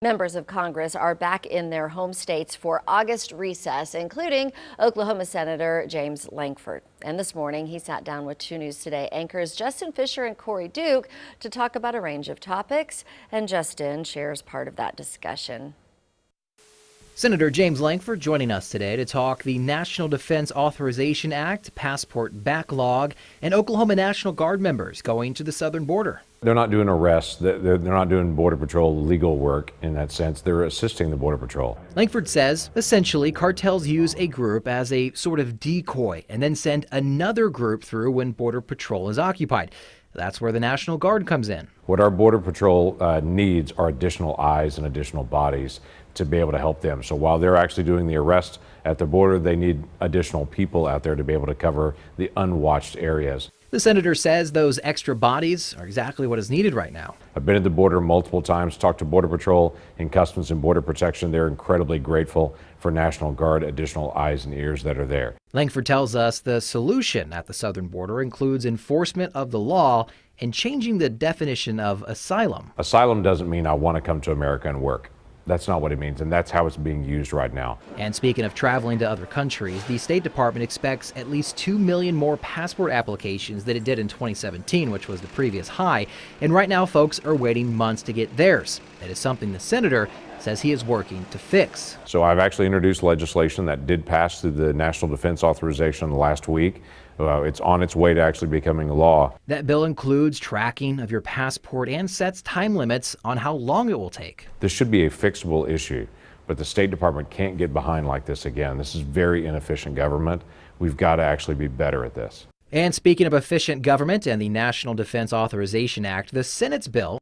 Members of Congress are back in their home states for August recess, including Oklahoma Senator James Lankford. And this morning, he sat down with 2 News Today anchors Justin Fischer and Cori to talk about a range of topics. And Justin shares part of that discussion. Senator James Lankford joining us today to talk the National Defense Authorization Act, passport backlog, and Oklahoma National Guard members going to the southern border. They're not doing arrests. They're not doing Border Patrol legal work in that sense. They're assisting the Border Patrol. Lankford says, essentially, cartels use a group as a sort of decoy and then send another group through when Border Patrol is occupied. That's where the National Guard comes in. What our Border Patrol needs are additional eyes and additional bodies to be able to help them. So while they're actually doing the arrest at the border, they need additional people out there to be able to cover the unwatched areas. The senator says those extra bodies are exactly what is needed right now. I've been at the border multiple times, talked to Border Patrol and Customs and Border Protection. They're incredibly grateful for National Guard additional eyes and ears that are there. Lankford tells us the solution at the southern border includes enforcement of the law and changing the definition of asylum. Asylum doesn't mean I want to come to America and work. That's not what it means, and that's how it's being used right now. And speaking of traveling to other countries, the State Department expects at least 2 million more passport applications than it did in 2017, which was the previous high. And right now, folks are waiting months to get theirs. That is something the senator says he is working to fix. So I've actually introduced legislation that did pass through the National Defense Authorization last week. It's on its way to actually becoming law. That bill includes tracking of your passport and sets time limits on how long it will take. This should be a fixable issue, but the State Department can't get behind like this again. This is very inefficient government. We've got to actually be better at this. And speaking of efficient government and the National Defense Authorization Act, the Senate's bill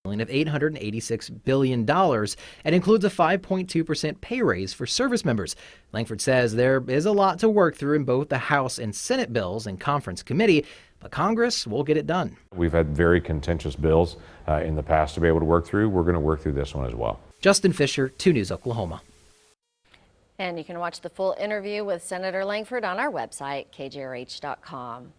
of $886 billion and includes a 5.2% pay raise for service members. Lankford says there is a lot to work through in both the House and Senate bills and conference committee, but Congress will get it done. We've had very contentious bills in the past to be able to work through. We're going to work through this one as well. Justin Fischer, 2 News Oklahoma. And you can watch the full interview with Senator Lankford on our website, kjrh.com.